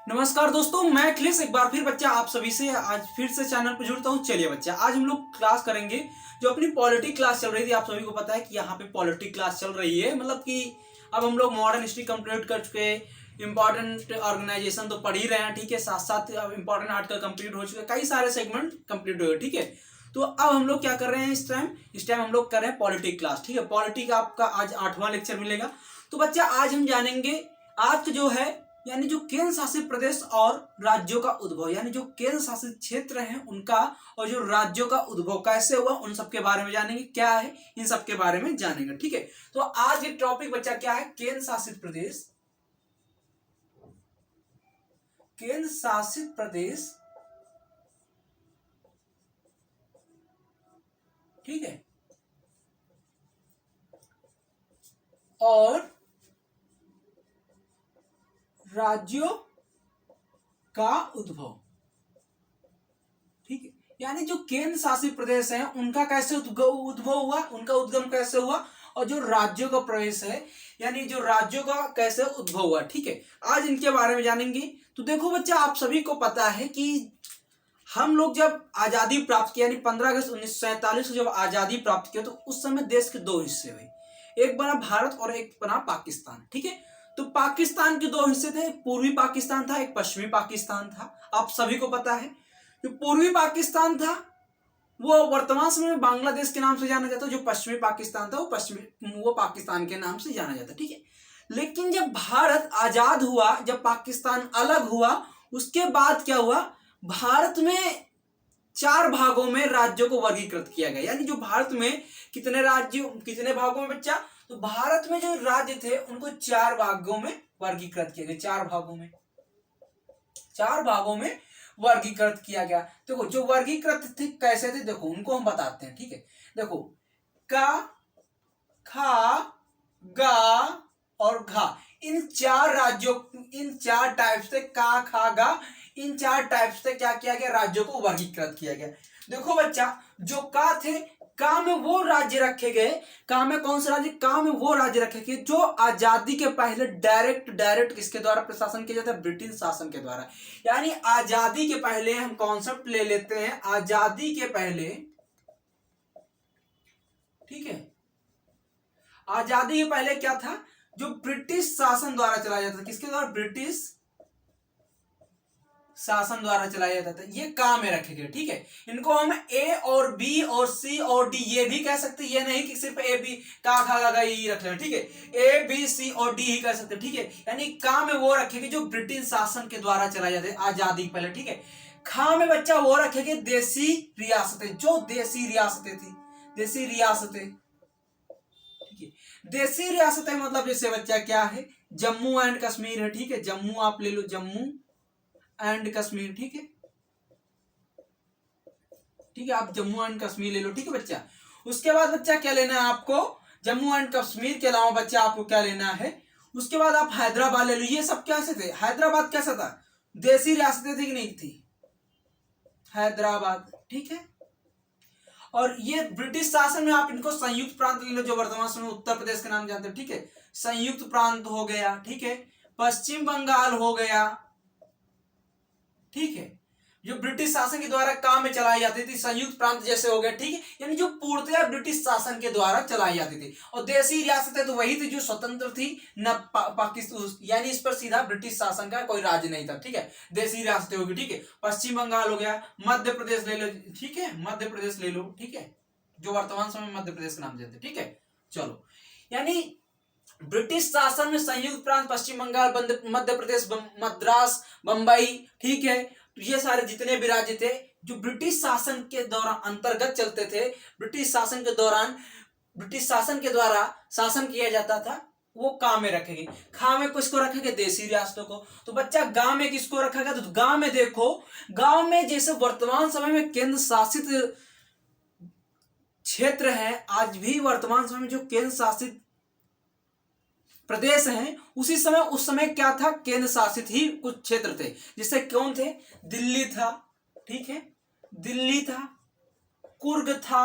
नमस्कार दोस्तों, मैं अखिलेश एक बार फिर बच्चा आप सभी से आज फिर से चैनल पर जुड़ता हूँ। चलिए बच्चा, आज हम लोग क्लास करेंगे जो अपनी पॉलिटी क्लास चल रही थी। आप सभी को पता है कि यहाँ पे पॉलिटी क्लास चल रही है, मतलब कि अब हम लोग मॉडर्न हिस्ट्री कंप्लीट कर चुके, इंपॉर्टेंट ऑर्गेनाइजेशन तो पढ़ ही रहे हैं, ठीक है। साथ साथ इंपॉर्टेंट आर्टिकल कंप्लीट हो चुके, कई सारे सेगमेंट कंप्लीट हुए, ठीक है। तो अब हम लोग क्या कर रहे हैं इस टाइम हम लोग कर रहे हैं पॉलिटी क्लास, ठीक है। पॉलिटी का आपका आज 8वां लेक्चर मिलेगा। तो बच्चा आज हम जानेंगे आज जो है यानी जो केंद्र शासित प्रदेश और राज्यों का उद्भव, यानी जो केंद्र शासित क्षेत्र हैं उनका और जो राज्यों का उद्भव कैसे हुआ, उन सब के बारे में जानेंगे। क्या है, इन सब के बारे में जानेंगे, ठीक है। तो आज ये टॉपिक बच्चा क्या है, केंद्र शासित प्रदेश, केंद्र शासित प्रदेश, ठीक है, और राज्यों का उद्भव, ठीक है। यानी जो केंद्र शासित प्रदेश है उनका कैसे उद्भव हुआ, उनका उद्गम कैसे हुआ, और जो राज्यों का प्रवेश है यानी जो राज्यों का कैसे उद्भव हुआ, ठीक है। आज इनके बारे में जानेंगे। तो देखो बच्चा, आप सभी को पता है कि हम लोग जब आजादी प्राप्त किया यानी 15 अगस्त 1947 को जब आजादी प्राप्त किया, तो उस समय देश के दो हिस्से हुए, एक बना भारत और एक बना पाकिस्तान, ठीक है। तो पाकिस्तान के दो हिस्से थे, एक पूर्वी पाकिस्तान था, एक पश्चिमी पाकिस्तान था। आप सभी को पता है जो पूर्वी पाकिस्तान था वो वर्तमान समय में बांग्लादेश के नाम से जाना जाता है, जो पश्चिमी पाकिस्तान था वो पाकिस्तान के नाम से जाना जाता, ठीक है। लेकिन जब भारत आजाद हुआ, जब पाकिस्तान अलग हुआ, उसके बाद क्या हुआ, भारत में 4 भागों में राज्यों को वर्गीकृत किया गया। यानी जो भारत में कितने भागों में बच्चा, तो भारत में जो राज्य थे उनको 4 भागों में वर्गीकृत किया गया। 4 भागों में वर्गीकृत किया गया। देखो जो वर्गीकृत थे कैसे थे, देखो उनको हम बताते हैं, ठीक है। देखो का, खा, गा और घा, इन 4 टाइप से, का, खा, गा, इन 4 टाइप से क्या किया गया, राज्यों को वर्गीकृत किया गया। देखो बच्चा, जो का थे, का में वो राज्य रखे गए, का में कौन सा राज्य, का में वो राज्य रखे गए जो आजादी के पहले डायरेक्ट किसके द्वारा प्रशासन किया जाता है, ब्रिटिश शासन के द्वारा। यानी आजादी के पहले हम कॉन्सेप्ट ले लेते हैं, आजादी के पहले, ठीक है, आजादी के पहले क्या था, जो ब्रिटिश शासन द्वारा चलाया जाता था, किसके द्वारा, ब्रिटिश शासन द्वारा चलाया जाता था, ये काम में रखे गए, ठीक है। इनको हम ए और बी और सी और डी ये भी कह सकते हैं, ये नहीं कि सिर्फ ए बी का खा गा ये रख लें, ठीक है। ए बी सी और डी ही कह सकते हैं, ठीक है। यानी काम में वो रखेंगे जो ब्रिटिश शासन के द्वारा चलाए जाते आजादी पहले, ठीक है। खा में बच्चा वो रखेंगे देसी रियासतें, जो देसी रियासतें थी, देसी रियासतें, ठीक है। देसी रियासतें मतलब जैसे बच्चा क्या है, जम्मू एंड कश्मीर है, ठीक है। जम्मू आप ले लो, जम्मू एंड कश्मीर, ठीक है, ठीक है। आप जम्मू एंड कश्मीर ले लो, ठीक है बच्चा। उसके बाद बच्चा क्या लेना है आपको, जम्मू एंड कश्मीर के अलावा बच्चा आपको क्या लेना है, उसके बाद आप हैदराबाद ले लो। ये सब कैसे थे, हैदराबाद कैसा था, देसी रियासतें थी कि नहीं थी, हैदराबाद, ठीक है। और ये ब्रिटिश शासन में आप इनको संयुक्त प्रांत ले लो, जो वर्तमान समय उत्तर प्रदेश के नाम जानते हैं, ठीक है। संयुक्त प्रांत हो गया, ठीक है। पश्चिम बंगाल हो गया, ठीक है, जो ब्रिटिश शासन के द्वारा काम में चलाई जाती थी, संयुक्त प्रांत जैसे हो गया, ठीक है। यानी जो पूर्णतया ब्रिटिश शासन के द्वारा चलाई जाती थी। और देसी रियासतें तो वही थी जो स्वतंत्र थी, न पाकिस्तान, यानी इस पर सीधा ब्रिटिश शासन का कोई राज्य नहीं था, ठीक है। देसी रियासतें होगी, ठीक है। पश्चिम बंगाल हो गया, मध्य प्रदेश ले लो, ठीक है, मध्य प्रदेश ले लो, ठीक है, जो वर्तमान समय मध्य प्रदेश का नाम देते, ठीक है। चलो, यानी ब्रिटिश शासन में संयुक्त प्रांत, पश्चिम बंगाल, मध्य प्रदेश, मद्रास, बंबई, ठीक है। तो ये सारे जितने भी राज्य थे जो ब्रिटिश शासन के दौरान अंतर्गत चलते थे, ब्रिटिश शासन के दौरान ब्रिटिश शासन के द्वारा शासन किया जाता था, वो काम में रखेंगे। खा में किसको रखेंगे, देसी रियासतों को। तो बच्चा गांव में किसको रखेगा, तो गांव में देखो, गांव में जैसे वर्तमान समय में केंद्र शासित क्षेत्र है, आज भी वर्तमान समय में जो केंद्र शासित प्रदेश हैं, उस समय क्या था, केंद्र शासित ही कुछ क्षेत्र थे। जिससे कौन थे, दिल्ली था, ठीक है, दिल्ली था, कुर्ग था,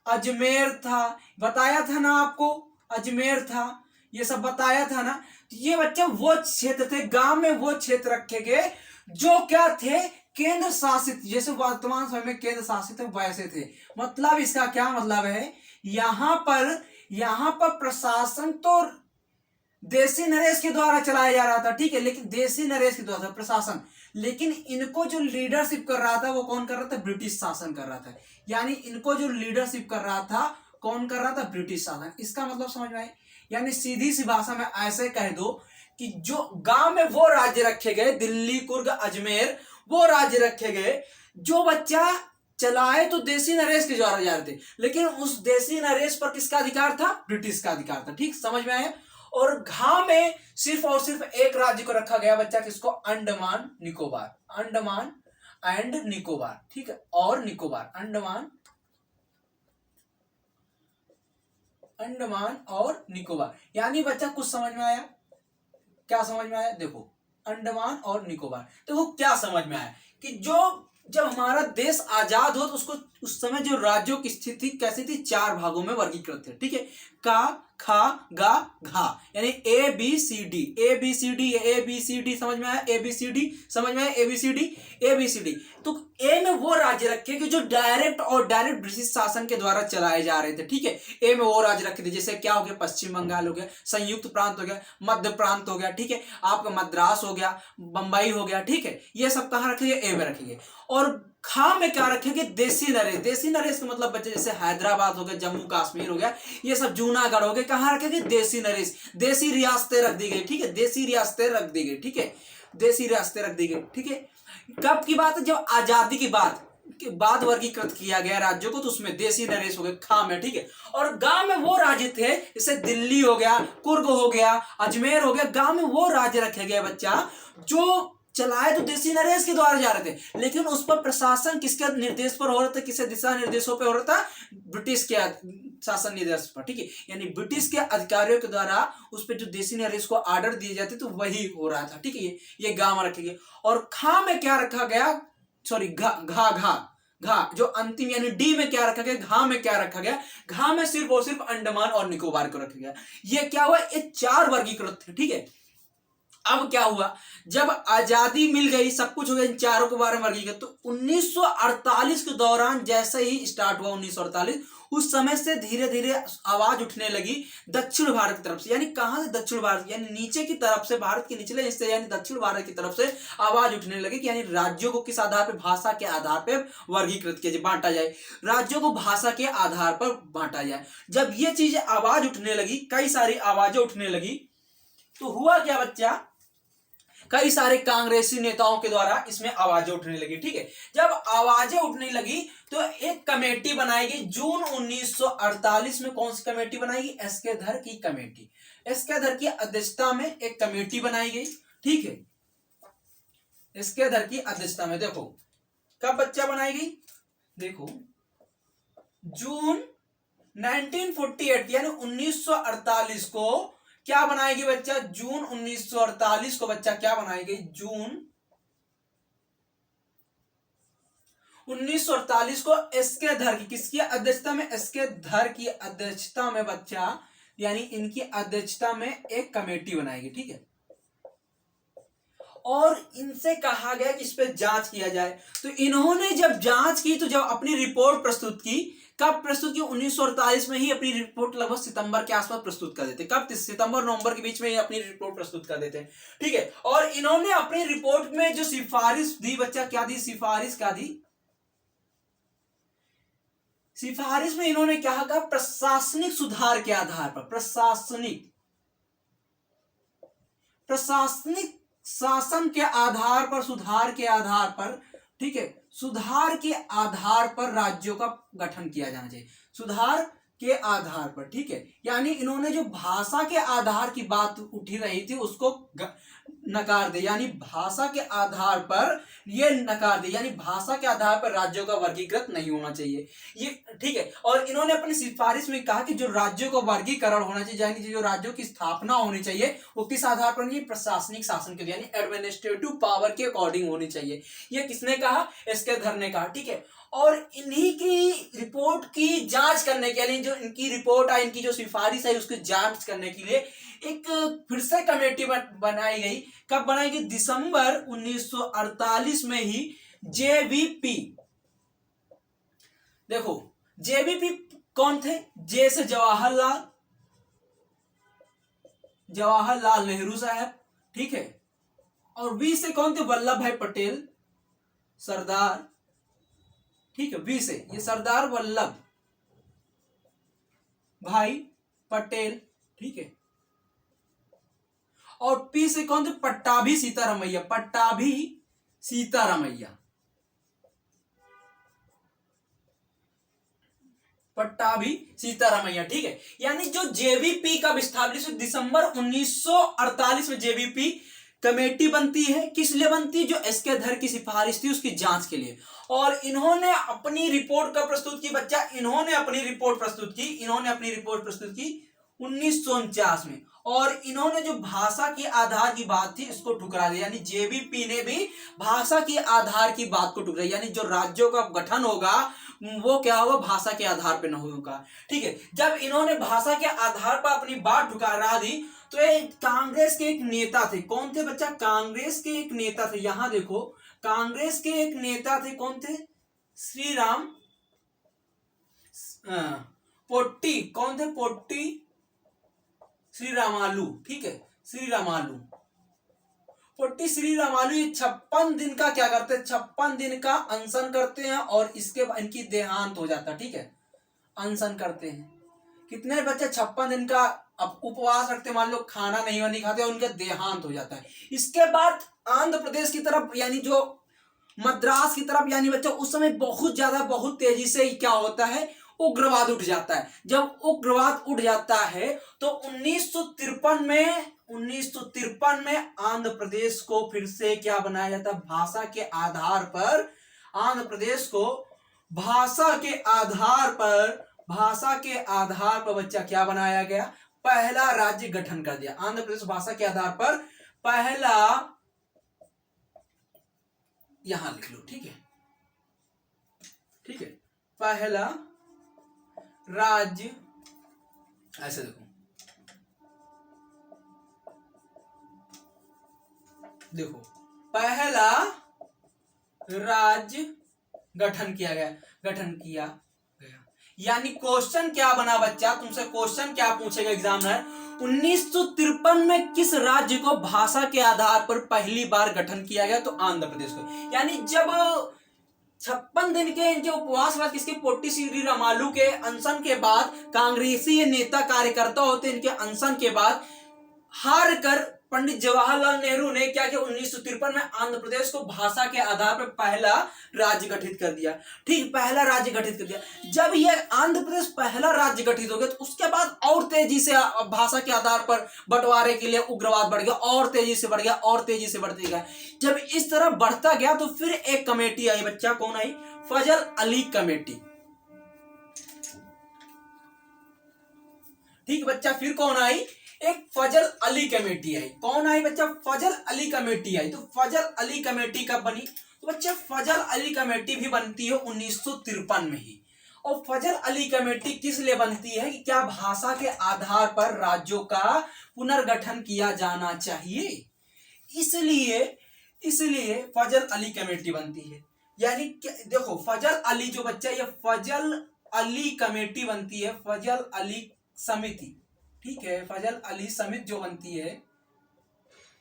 अजमेर था, बताया था ना आपको, अजमेर था, ये सब बताया था ना। ये बच्चे वो क्षेत्र थे, गांव में वो क्षेत्र रखे गए जो क्या थे, केंद्र शासित, जैसे वर्तमान समय में केंद्र शासित है वैसे थे। मतलब इसका क्या मतलब है, यहां पर प्रशासन तो देसी नरेश के द्वारा चलाया जा रहा था, ठीक है, लेकिन देसी नरेश के द्वारा प्रशासन, लेकिन इनको जो लीडरशिप कर रहा था वो कौन कर रहा था, ब्रिटिश शासन कर रहा था। यानी इनको जो लीडरशिप कर रहा था कौन कर रहा था, ब्रिटिश शासन। इसका मतलब समझ में आए, यानी सीधी सी भाषा में ऐसे कह दो कि जो गांव में वो राज्य रखे गए, दिल्ली, कुर्ग, अजमेर, वो राज्य रखे गए जो बच्चा चलाए तो देसी नरेश के द्वारा जा रहे थे, लेकिन उस देसी नरेश पर किसका अधिकार था, ब्रिटिश का अधिकार था। ठीक, समझ में आया। और घा में सिर्फ और सिर्फ एक राज्य को रखा गया बच्चा, किसको, अंडमान निकोबार, अंडमान एंड निकोबार, ठीक है, और निकोबार, अंडमान और निकोबार। यानी बच्चा कुछ समझ में आया, क्या समझ में आया, देखो अंडमान और निकोबार। देखो क्या समझ में आया कि जब हमारा देश आजाद हो तो उसको उस समय जो राज्यों की स्थिति कैसी थी, 4 भागों में वर्गीकृत थे, ठीक है, का, खा, गा, घा, यानी A B C D, A B C D, A B C D, समझ में आया, ए बी सी डी, समझ में आया, A B C D, A B C D. तो ए में वो राज्य रखे कि जो डायरेक्ट ब्रिटिश शासन के द्वारा चलाए जा रहे थे, ठीक है, ए में वो राज्य रखे थे, जैसे क्या हो गया, पश्चिम बंगाल हो गया, संयुक्त प्रांत हो गया, मध्य प्रांत हो गया, ठीक है, आपका मद्रास हो गया, बंबई हो गया, ठीक है, ये सब कहाँ रखेंगे, ए में रखेंगे। और खा में क्या रखेंगे, देसी नरेश, देसी नरेश का मतलब बच्चे जैसे हैदराबाद हो गया, जम्मू कश्मीर हो गया, ये सब जूनागढ़ हो गए, कहाँ रखेंगे, देसी नरेश, देसी रियासतें रख दी गई, ठीक है, देसी रियासतें रख दी गई, ठीक है, देसी रियासतें रख दी गई, ठीक है। कब की बात है, जब आजादी की बाद वर्गीकृत किया गया राज्यों को, तो उसमें देसी नरेश हो गए खा में, ठीक है। और गांव में वो राज्य थे, जैसे दिल्ली हो गया, कुर्ग हो गया, अजमेर हो गया, गांव में वो राज्य रखे गए बच्चा जो चलाए तो देसी नरेश के द्वारा जा रहे थे, लेकिन उस पर प्रशासन किसके निर्देश पर हो रहा था, किसके दिशा निर्देशों पर हो रहा था, ब्रिटिश के शासन निर्देश पर, ठीक है, यानी ब्रिटिश के अधिकारियों के द्वारा उस पर जो देसी नरेश को ऑर्डर दिए जाते तो वही हो रहा था, ठीक है। ये गांव रखेंगे। और खा में क्या रखा गया, सॉरी, घा जो अंतिम, यानी डी में क्या रखा गया, घा में क्या रखा गया, घा में सिर्फ और सिर्फ अंडमान और निकोबार को रखा गया। ये क्या हुआ, ये 4 वर्गीकृत थे, ठीक है। अब क्या हुआ, जब आजादी मिल गई, सब कुछ हो गया, इन चारों के बारे में वर्गीकृत, तो 1948 के दौरान जैसे ही स्टार्ट हुआ 1948, उस समय से धीरे धीरे आवाज उठने लगी दक्षिण भारत की तरफ से। यानी कहां से, दक्षिण भारत, यानी नीचे की तरफ से, भारत के निचले हिस्से यानी दक्षिण भारत की तरफ से आवाज उठने लगी कि यानी राज्यों को किस आधार पर, भाषा के आधार पर वर्गीकृत किया जाए, बांटा जाए, राज्यों को भाषा के आधार पर बांटा जाए। जब ये चीज आवाज उठने लगी, कई सारी आवाजें उठने लगी, तो हुआ क्या बच्चा, कई सारे कांग्रेसी नेताओं के द्वारा इसमें आवाजें उठने लगी, ठीक है। जब आवाजें उठने लगी तो एक कमेटी बनाई गई जून 1948 में। कौन सी कमेटी बनाई गई, एस के धर की कमेटी, एस के धर की अध्यक्षता में एक कमेटी बनाई गई, ठीक है, एस के धर की अध्यक्षता में। देखो कब बच्चा बनाई गई, देखो जून 1948 यानी 1948 को क्या बनाएगी बच्चा, जून 1948 को बच्चा क्या बनाएगी, जून 1948 को एस के धर की, किसकी अध्यक्षता में, एस के धर की अध्यक्षता में बच्चा, यानी इनकी अध्यक्षता में एक कमेटी बनाएगी, ठीक है। और इनसे कहा गया कि इस पे जांच किया जाए। तो इन्होंने जब जांच की, तो जब अपनी रिपोर्ट प्रस्तुत की, कब प्रस्तुत की, 1948 में ही अपनी रिपोर्ट लगभग सितंबर के आसपास प्रस्तुत कर देते। कब, सितंबर नवंबर के बीच में ही अपनी रिपोर्ट प्रस्तुत कर देते हैं, ठीक है। और इन्होंने अपनी रिपोर्ट में जो सिफारिश दी बच्चा, क्या दी, सिफारिश क्या दी, सिफारिश में इन्होंने क्या कहा, प्रशासनिक सुधार के आधार पर, प्रशासनिक शासन के आधार पर, सुधार के आधार पर, ठीक है, सुधार के आधार पर राज्यों का गठन किया जाना चाहिए, सुधार के आधार पर, ठीक है। यानी इन्होंने जो भाषा के आधार की बात उठी रही थी उसको नकार दे, यानी भाषा के आधार पर ये नकार दे, यानी भाषा के आधार पर राज्यों का वर्गीकृत नहीं होना चाहिए ये, ठीक है। और इन्होंने अपनी सिफारिश में कहा कि जो राज्यों का वर्गीकरण होना चाहिए, यानी जो राज्यों की स्थापना होनी चाहिए वो किस आधार पर नहीं, प्रशासनिक शासन के, यानी एडमिनिस्ट्रेटिव पावर के अकॉर्डिंग होनी चाहिए। ये किसने कहा, एसके ने कहा, ठीक है। और इन्हीं की रिपोर्ट की जांच करने के लिए, जो इनकी रिपोर्ट है, इनकी जो सिफारिश है उसकी जांच करने के लिए एक फिर से कमेटी बनाई गई। कब बनाई गई, दिसंबर 1948 में ही जेवीपी। देखो जेवीपी कौन थे, जे से जवाहरलाल नेहरू साहब, ठीक है, और वी से कौन थे, वल्लभ भाई पटेल, सरदार, ठीक है, वी से ये सरदार वल्लभ भाई पटेल, ठीक है, और पी से कौन थे, पट्टाभी सीतारामैया, पट्टाभी सीतारामैया, पट्टाभी सीतारामैया, ठीक है। यानी जो जेवीपी का विस्तारित दिसंबर 1948 में जेवीपी कमेटी बनती है, किस लिए बनती है, जो एसके धर की सिफारिश थी उसकी जांच के लिए। और इन्होंने अपनी रिपोर्ट का प्रस्तुत की, बच्चा इन्होंने अपनी रिपोर्ट प्रस्तुत की 1949 में। और इन्होंने जो भाषा के आधार की बात थी इसको ठुकरा दिया, यानी जेवीपी ने भी भाषा के आधार की बात को ठुकरा, यानी जो राज्यों का गठन होगा वो क्या होगा, भाषा के आधार पर न होगा, ठीक है। जब इन्होंने भाषा के आधार पर अपनी बात ठुकरा दी तो ये कांग्रेस के एक नेता थे, कौन थे बच्चा, कांग्रेस के एक नेता थे, यहां देखो कांग्रेस के एक नेता थे, कौन थे, श्रीराम पोट्टी, कौन थे, पोट्टी श्रीरामालू, ठीक है, श्रीरामालू, पोट्टी श्रीरामालू। ये 56 दिन का क्या करते हैं, 56 दिन का अनशन करते हैं और इसके बाद इनकी देहांत हो जाता है, ठीक है, अनशन करते हैं। कितने बच्चे 56 दिन का अब उपवास रखते, मान लो खाना नहीं खाते, उनका देहांत हो जाता है। इसके बाद आंध्र प्रदेश की तरफ, यानी जो मद्रास की तरफ, यानी बच्चों उस समय बहुत ज्यादा बहुत तेजी से क्या होता है, उग्रवाद उठ जाता है। जब उग्रवाद उठ जाता है तो 1953 में आंध्र प्रदेश को फिर से क्या बनाया जाता है, भाषा के आधार पर आंध्र प्रदेश को भाषा के आधार पर बच्चा क्या बनाया गया, पहला राज्य गठन कर दिया। आंध्र प्रदेश भाषा के आधार पर पहला, यहां लिख लो, ठीक है, ठीक है, पहला राज्य, ऐसे देखो पहला राज्य गठन किया गया। यानी क्वेश्चन क्या बना बच्चा, तुमसे क्वेश्चन क्या पूछेगा एग्जामिनर, 1953 में किस राज्य को भाषा के आधार पर पहली बार गठन किया गया, तो आंध्र प्रदेश को। यानी जब 56 दिन के इनके उपवास बाद किसके, पोट्टी श्रीरामालू के अनशन के बाद, कांग्रेसी नेता कार्यकर्ता होते इनके अनशन के बाद हार कर पंडित जवाहरलाल नेहरू ने क्या किया, 1953 में आंध्र प्रदेश को भाषा के आधार पर पहला राज्य गठित कर दिया, ठीक, पहला राज्य गठित कर दिया। जब यह आंध्र प्रदेश पहला राज्य गठित हो गया तो उसके बाद और तेजी से भाषा के आधार पर बंटवारे के लिए उग्रवाद बढ़ गया, और तेजी से बढ़ गया, और तेजी से बढ़ते गया। जब इस तरह बढ़ता गया तो फिर एक कमेटी आई बच्चा, कौन आई, फजल अली कमेटी, ठीक बच्चा, फिर कौन आई, एक फजल अली कमेटी आई। कौन आई बच्चा, फजल अली कमेटी आई। तो फजल अली कमेटी कब बनी, तो बच्चा फजल अली कमेटी भी बनती है 1953 में ही। और फजल अली कमेटी किस लिए बनती है कि क्या भाषा के आधार पर राज्यों का पुनर्गठन किया जाना चाहिए, इसलिए फजल अली कमेटी बनती है। यानी देखो फजल अली जो बच्चा, ये फजल अली कमेटी बनती है, फजल अली समिति, ठीक है, फजल अली समिति जो बनती है,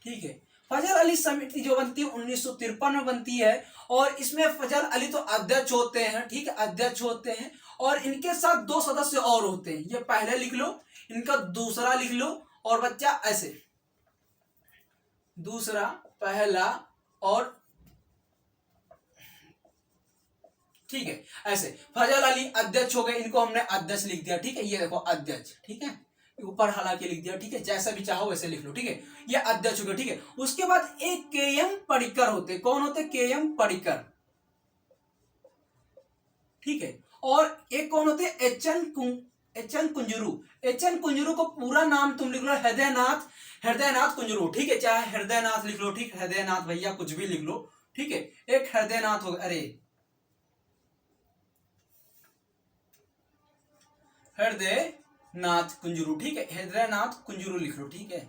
ठीक है, फजल अली समिति जो बनती है 1953 में बनती है। और इसमें फजल अली तो अध्यक्ष होते हैं, ठीक है, अध्यक्ष होते हैं, और इनके साथ 2 सदस्य और होते हैं। ये पहले लिख लो, इनका दूसरा लिख लो, और बच्चा ऐसे दूसरा, पहला और, ठीक है, ऐसे फजल अली अध्यक्ष हो गए, इनको हमने अध्यक्ष लिख दिया, ठीक है, ये देखो अध्यक्ष, ठीक है, ऊपर हालांकि लिख दिया, ठीक है, जैसा भी चाहो वैसे लिख लो, ठीक है। ये अध्यक्ष हो गए, ठीक है। उसके बाद एक के.एम. पडिक्कर होते, कौन होते? के.एम. पडिक्कर, ठीक है। और एक कौन होते? एच.एन. कुंजरू। एच.एन. कुंजरू को पूरा नाम तुम लिख लो हृदयनाथ कुंजरू, ठीक है, चाहे हृदयनाथ लिख लो, ठीक, हृदयनाथ भैया कुछ भी लिख लो, ठीक है। एक हृदयनाथ हो, अरे हृदयनाथ कुंजरू, ठीक है, हृदयनाथ कुंजरू लिख लो, ठीक है,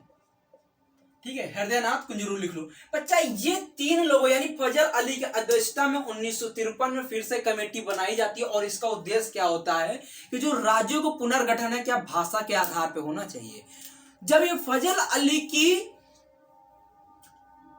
ठीक है, हृदयनाथ कुंजरू लिख लो। बच्चा ये तीन लोगों यानी फजल अली की अध्यक्षता में 1953 में फिर से कमेटी बनाई जाती है, और इसका उद्देश्य क्या होता है कि जो राज्यों को पुनर्गठन है क्या भाषा के आधार पर होना चाहिए। जब ये फजल अली की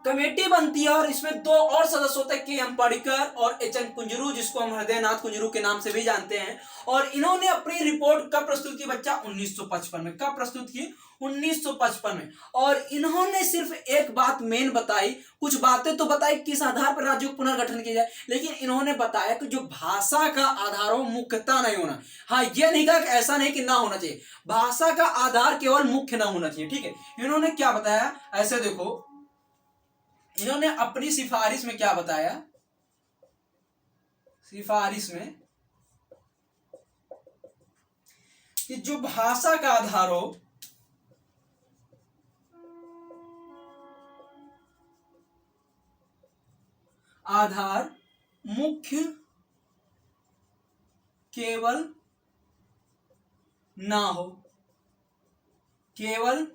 कमेटी बनती है और इसमें दो और सदस्य होते हैं, के.एम. पडिक्कर और एच.एन. कुंजरू, जिसको हम हृदयनाथ कुंजरू के नाम से भी जानते हैं। और इन्होंने अपनी रिपोर्ट कब प्रस्तुत की बच्चा? 1955 में। कब प्रस्तुत की? 1955 में। और इन्होंने सिर्फ एक बात मेन बताई, कुछ बातें तो बताई किस आधार पर राज्यों को पुनर्गठन किया जाए, लेकिन इन्होंने बताया कि जो भाषा का आधार हो मुख्यता नहीं होना। हाँ, यह नहीं कहा कि ऐसा नहीं कि ना होना चाहिए, भाषा का आधार केवल मुख्य ना होना चाहिए, ठीक है। इन्होंने क्या बताया, ऐसे देखो, इन्होंने अपनी सिफारिश में क्या बताया, सिफारिश में कि जो भाषा का आधार हो, आधार मुख्य केवल ना हो, केवल,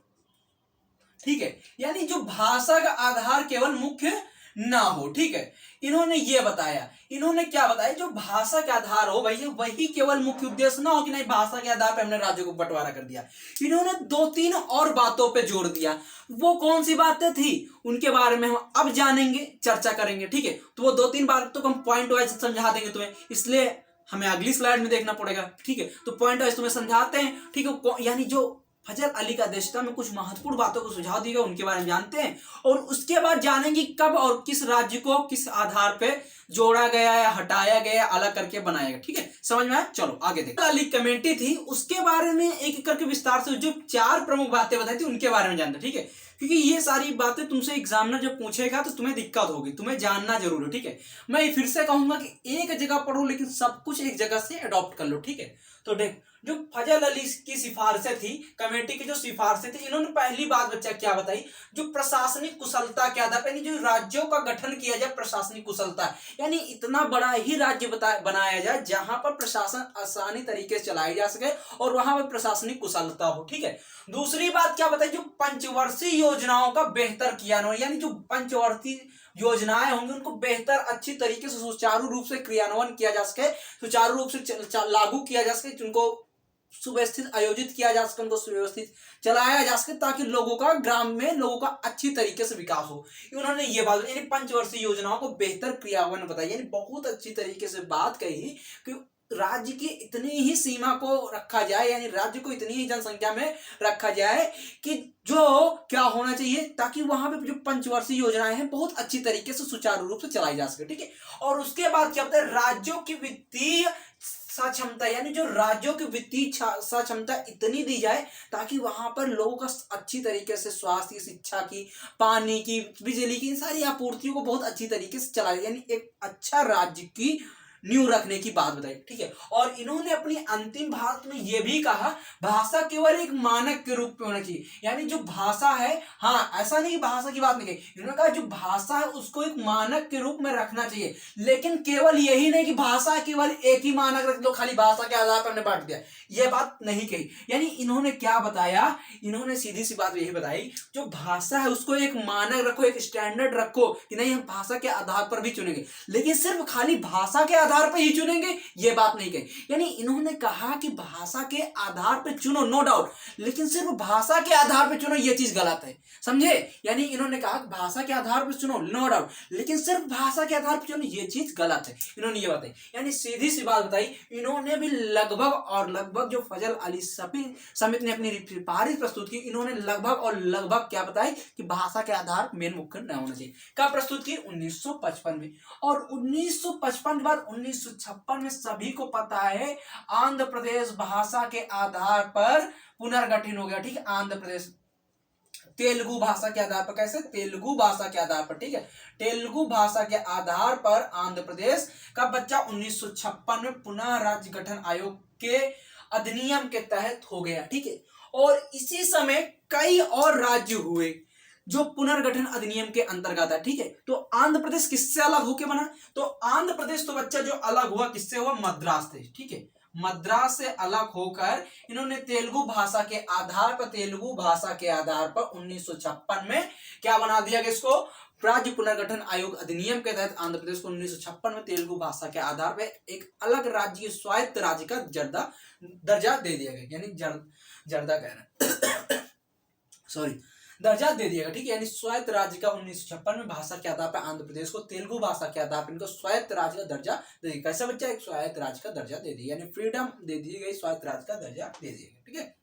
ठीक है, यानी जो भाषा का आधार केवल मुख्य ना हो, ठीक है। इन्होंने ये बताया, इन्होंने क्या बताया, जो भाषा का आधार हो भैया वही केवल मुख्य उद्देश्य ना हो कि नहीं भाषा के आधार पर हमने राज्यों को बंटवारा कर दिया। इन्होंने दो तीन और बातों पे जोर दिया। वो कौन सी बातें थी उनके बारे में हम अब जानेंगे, चर्चा करेंगे, ठीक है। तो वो दो तीन बात तो हम पॉइंट वाइज समझा देंगे तुम्हें, इसलिए हमें अगली स्लाइड में देखना पड़ेगा, ठीक है। तो पॉइंट वाइज तुम्हें समझाते हैं, ठीक है। यानी जो फजल अली का अध्यक्षता में कुछ महत्वपूर्ण बातों को सुझाव दिएगा, उनके बारे में जानते हैं, और उसके बाद जानेंगे कब और किस राज्य को किस आधार पे जोड़ा गया या हटाया गया, अलग करके बनाया गया, ठीक है। समझ में आया? चलो आगे देखते हैं। अली कमेटी थी, उसके बारे में एक एक करके विस्तार से जो चार प्रमुख बातें बताई थी उनके बारे में जानते हैं, ठीक है। क्योंकि ये सारी बातें तुमसे एग्जामिनर जब पूछेगा तो तुम्हें दिक्कत होगी, तुम्हें जानना जरूर है, ठीक है। मैं फिर से कहूंगा कि एक जगह पढ़ो लेकिन सब कुछ एक जगह से अडॉप्ट कर लो, ठीक है। तो देख, जो फजल अली की सिफारिशें थी, कमेटी की जो सिफारिशें थी, इन्होंने पहली बात बच्चा क्या बताई, जो प्रशासनिक कुशलता के आधार पर, यानी जो राज्यों का गठन किया जाए प्रशासनिक कुशलता, यानी इतना बड़ा ही राज्य बनाया जाए जहां पर प्रशासन आसानी तरीके से चलाई जा सके और वहां पर प्रशासनिक कुशलता हो, ठीक है। दूसरी बात क्या बताई, जो पंचवर्षीय योजनाओं का बेहतर क्रियान्वयन, यानी जो पंचवर्षीय योजनाएं होंगी उनको बेहतर अच्छी तरीके से सुचारू रूप से क्रियान्वयन किया जा सके, सुचारू रूप से लागू किया जा सके, जिनको सुव्यवस्थित आयोजित किया जा सके, उनको सुव्यवस्थित चलाया जा सके, ताकि लोगों का ग्राम में लोगों का अच्छी तरीके से विकास हो। उन्होंने ये बात यानी पंचवर्षीय योजनाओं को बेहतर क्रियान्वयन बताया, यानी बहुत अच्छी तरीके से बात कही कि राज्य की इतनी ही सीमा को रखा जाए, यानी राज्य को इतनी ही जनसंख्या में रखा जाए कि जो क्या होना चाहिए, ताकि वहां पे जो पंचवर्षीय योजनाएं हैं बहुत अच्छी तरीके से सुचारू रूप से चलाई जा सके, ठीक है। और उसके बाद क्या होता है, राज्यों की वित्तीय सक्षमता, यानी जो राज्यों की वित्तीय सक्षमता इतनी दी जाए ताकि वहां पर लोगों का अच्छी तरीके से स्वास्थ्य की, शिक्षा की, पानी की, बिजली की, इन सारी आपूर्तियों को बहुत अच्छी तरीके से चलाया, यानी एक अच्छा राज्य की न्यू रखने की बात बताई, ठीक है। और इन्होंने अपनी अंतिम बात में यह भी कहा, भाषा केवल एक मानक के रूप में होना चाहिए, यानी जो भाषा है, हाँ ऐसा नहीं भाषा की बात नहीं कही, इन्होंने कहा जो भाषा है उसको एक मानक के रूप में रखना चाहिए, लेकिन केवल यही नहीं कि भाषा केवल एक ही मानक रख दो, खाली भाषा के आधार पर हमने बांट दिया, यह बात नहीं कही। यानी इन्होंने क्या बताया, इन्होंने सीधी सी बात यही बताई, जो भाषा है उसको एक मानक रखो, एक स्टैंडर्ड रखो कि नहीं हम भाषा के आधार पर भी चुनेंगे, लेकिन सिर्फ खाली भाषा के आधार पर ही चुनेंगे, ये बात नहीं कही। यानी इन्होंने कहा कि भाषा के आधार पर चुनो, नो डाउट, लेकिन सिर्फ भाषा के आधार पर चुनो, ये चीज गलत है, समझे। यानी इन्होंने कहा कि भाषा के आधार पर चुनो, नो डाउट, लेकिन सिर्फ भाषा के आधार पर चुनो, ये चीज गलत है, इन्होंने ये बताई। यानी सीधी सी बात बताई, इन्होंने भी लगभग जो फजल अली समिति ने अपनी सिफारिश प्रस्तुत की, इन्होंने लगभग क्या बताई कि भाषा के आधार मेन मुख्य न होना चाहिए। कब प्रस्तुत की? 1955 में। और 1955 के बाद 1956 में सभी को पता है आंध्र प्रदेश भाषा के आधार पर पुनर्गठन हो गया, ठीक है, आंध्र प्रदेश तेलुगु भाषा के आधार पर। कैसे? तेलुगु भाषा के आधार पर, ठीक है, तेलुगु भाषा के आधार पर आंध्र प्रदेश का बच्चा 1956 में पुनः राज्य गठन आयोग के अधिनियम के तहत हो गया, ठीक है। और इसी समय कई और राज्य हुए जो पुनर्गठन अधिनियम के अंतर्गत है, ठीक है। तो आंध्र प्रदेश किससे अलग होके बना? तो आंध्र प्रदेश तो बच्चा जो अलग हुआ किससे हुआ? मद्रास से, ठीक है। मद्रास से अलग होकर इन्होंने तेलुगु भाषा के आधार पर 1956 में क्या बना दिया कि इसको राज्य पुनर्गठन आयोग अधिनियम के तहत आंध्र प्रदेश को 1956 में तेलुगु भाषा के आधार पर एक अलग राज्य, स्वायत्त राज्य का दर्जा दे दिया गया, यानी जर्दा कह रहे सॉरी दर्जा दे दिया गया, ठीक है। यानी स्वायत्त राज्य का 1956 में भाषा के आधार पर आंध्र प्रदेश को तेलुगु भाषा के आधार पर इनको स्वायत्त राज्य का दर्जा दे दिया। कैसा बच्चा? एक स्वायत्त राज्य का दर्जा दे दिया, यानी फ्रीडम दे दी गई, स्वायत्त राज्य का दर्जा दे दिया गया, ठीक है।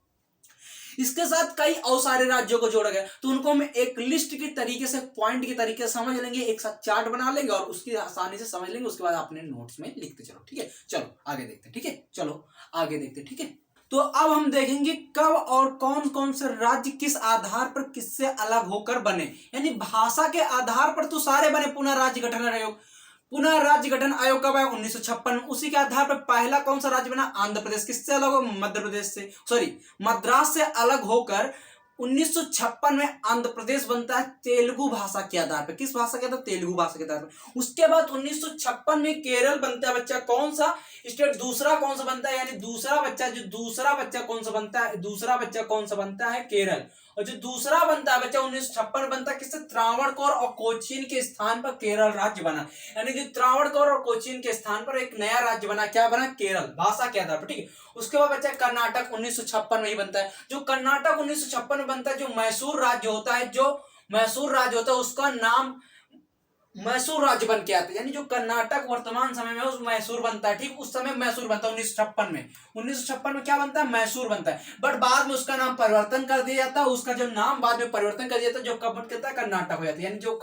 इसके साथ कई और सारे राज्यों को जोड़ा गया, तो उनको हम एक लिस्ट के तरीके से, पॉइंट के तरीके से समझ लेंगे, एक साथ चार्ट बना लेंगे और उसकी आसानी से समझ लेंगे। उसके बाद अपने नोट्स में लिखते चलो, ठीक है। चलो आगे देखते, ठीक है, चलो आगे देखते, ठीक है। तो अब हम देखेंगे कब और कौन कौन से राज्य किस आधार पर किससे अलग होकर बने। यानी भाषा के आधार पर तो सारे बने पुनः राज्य गठन आयोग। पुनः राज्य गठन आयोग कब आया? 1956 में। उसी के आधार पर पहला कौन सा राज्य बना? आंध्र प्रदेश। किससे अलग हो? मध्य प्रदेश से, सॉरी मद्रास से अलग होकर 1956 में आंध्र प्रदेश बनता है तेलुगु भाषा के आधार पर। किस भाषा के आधार? तेलुगु भाषा के आधार पर। उसके बाद 1956 में केरल बनता है बच्चा। कौन सा स्टेट? दूसरा कौन सा बनता है? यानी दूसरा बच्चा कौन सा बनता है? दूसरा बच्चा कौन सा बनता है? केरल। और जो दूसरा बनता है बच्चा 1956 बनता है किससे? त्रावणकोर और कोचीन के स्थान पर केरल राज्य बना। यानी कि त्रावणकोर और कोचीन के स्थान पर एक नया राज्य बना। क्या बना? केरल, भाषा के आधार पर, ठीक है। उसके बाद बच्चा कर्नाटक 1956 में ही बनता है। जो कर्नाटक 1956 में बनता है, जो मैसूर राज्य होता है, उसका नाम मैसूर राज्य बन के आता है। यानी जो कर्नाटक वर्तमान समय में उस मैसूर बनता है, ठीक, उस समय मैसूर बनता है 1956 में क्या बनता है? मैसूर बनता है। बट बाद में उसका नाम परिवर्तन कर दिया जाता है। उसका जो नाम बाद में परिवर्तन कर दिया जाता है, जो कब करता है? कर्नाटक हो जाता है। यानी जो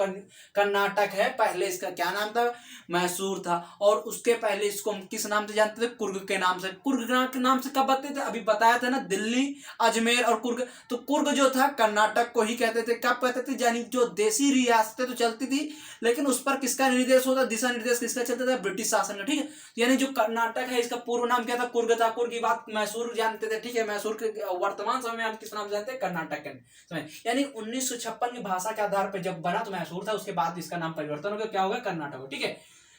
कर्नाटक है, पहले इसका क्या नाम था? मैसूर था। और उसके पहले इसको हम किस नाम से जानते थे? कुर्ग के नाम से। कुर्ग के नाम से कब बनते थे? अभी बताया था ना, दिल्ली, अजमेर और कुर्ग। तो कुर्ग जो था कर्नाटक को ही कहते थे। कब कहते थे? यानी जो देसी रियासतें तो चलती थी, लेकिन उस पर किसका निर्देश होता? दिशा निर्देश किसका चलता था? ब्रिटिश शासन का, ठीक है। यानी जो कर्नाटक है, इसका पूर्व नाम क्या था? कुर्ग था। कुर्ग की बात मैसूर जानते थे, ठीक है। मैसूर के वर्तमान समय में हम किस नाम जानते हैं? कर्नाटक के समय। यानी 1956 की भाषा के आधार पर जब बना तो मैसूर था, उसके बाद इसका नाम परिवर्तन हो गया, क्या हो गया? कर्नाटक हो, ठीक है।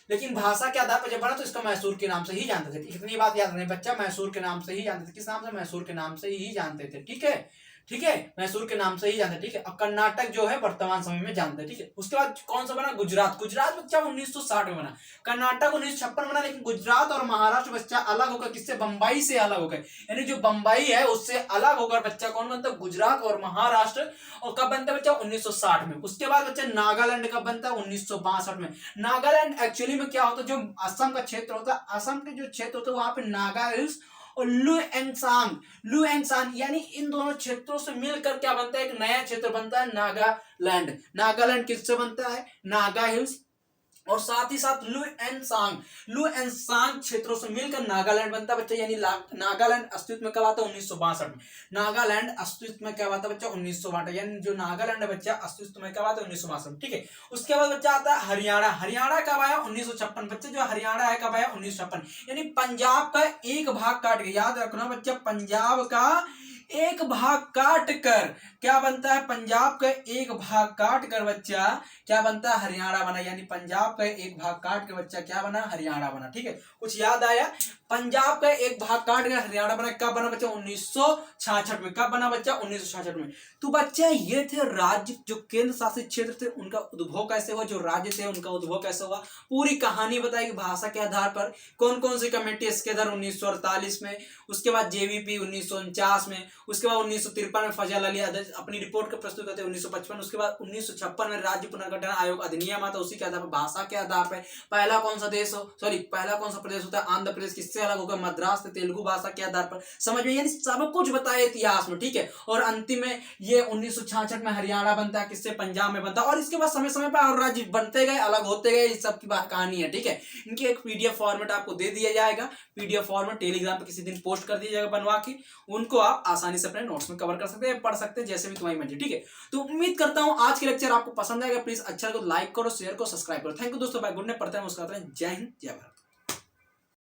लेकिन भाषा के आधार पर जब बना तो इसका मैसूर के नाम से ही जानते थे। इतनी बात याद रखना बच्चा, मैसूर के नाम से ही जानते थे। किस नाम से? मैसूर के नाम से ही जानते थे, ठीक है, ठीक है, मैसूर के नाम से ही जानते, ठीक है। और कर्नाटक जो है वर्तमान समय में जानते हैं, ठीक है। उसके बाद कौन सा बना? गुजरात। गुजरात बच्चा 1960 में बना। कर्नाटक 1956 बना, लेकिन गुजरात और महाराष्ट्र बच्चा अलग होकर किससे? बंबई से अलग होकर। यानी जो बंबई है उससे अलग होकर बच्चा कौन बनता है? गुजरात और महाराष्ट्र। और कब बनता है बच्चा? 1960 में। उसके बाद बच्चा नागालैंड कब बनता है? 1962 में। नागालैंड एक्चुअली में क्या होता है? जो असम का क्षेत्र होता है, असम के जो क्षेत्र होता है वहां पे नागा हिल्स और लू एंड सांग यानी इन दोनों क्षेत्रों से मिलकर क्या बनता है? एक नया क्षेत्र बनता है नागालैंड। नागालैंड किससे बनता है? नागा हिल्स और साथ ही साथ लू एंड सांग क्षेत्रों से मिलकर नागालैंड बनता है बच्चा। यानी नागालैंड अस्तित्व में कब आता है? 1962 में। नागालैंड अस्तित्व में क्या आता है बच्चा? 1962। यानी जो नागालैंड है बच्चा अस्तित्व में कब आता है? 1962 में, ठीक है। उसके बाद बच्चा आता है हरियाणा। हरियाणा कब आया? 1956 बच्चे। जो हरियाणा है कब आया? 1956। यानी पंजाब का एक भाग काट के, याद रखना बच्चा, पंजाब का एक भाग काट कर क्या बनता है? पंजाब का एक भाग काट कर बच्चा क्या बनता है? हरियाणा बना। यानी पंजाब का एक भाग काट के बच्चा क्या बना? हरियाणा बना, ठीक है। कुछ याद आया? पंजाब का एक भाग काट कर हरियाणा बना। कब बना बच्चा? 1966 में। कब बना बच्चा? 1966 में। तो बच्चा ये थे राज्य, जो केंद्र शासित क्षेत्र थे उनका उद्भव कैसे हुआ, जो राज्य थे उनका उद्भव कैसे हुआ, पूरी कहानी बताई भाषा के आधार पर। कौन कौन सी कमेटी इसके अंदर? 1948 में। उसके बाद जेवीपी 1949 में। उसके बाद 1953 में फजल अली अपनी रिपोर्ट को प्रस्तुत करते 1955। उसके बाद 1956 में राज्य पुनर्गठन आयोग अधिनियम आता, उसी के आधार पर भाषा के आधार पर पहला कौन सा प्रदेश होता है? आंध्र प्रदेश। किससे अलग होगा? मद्रास से। तेलुगु भाषा के आधार पर। समझ में? यानी सब कुछ बताया इतिहास में, ठीक है। और अंतिम में ये 1966 में हरियाणा बनता है, किससे? पंजाब में बनता है। और इसके बाद समय समय पर और राज्य बनते गए, अलग होते गए, इस सब की कहानी है, ठीक है। इनकी एक पीडीएफ फॉर्मेट आपको दे दिया जाएगा। पीडीएफ फॉर्मेट टेलीग्राम पे किसी दिन पोस्ट कर दिया जाएगा बनवा के, उनको आप आसानी आसानी से अपने नोट्स में कवर कर सकते हैं, पढ़ सकते हैं, जैसे भी तुम्हारी मर्जी। ठीक है, तो उम्मीद करता हूं आज के लेक्चर आपको पसंद आएगा। प्लीज अच्छा लगे तो लाइक करो, शेयर करो, सब्सक्राइब करो। थैंक यू दोस्तों, बाय, गुड नाइट, पढ़ते हैं, मुस्कुराते हैं। जय हिंद, जय भारत।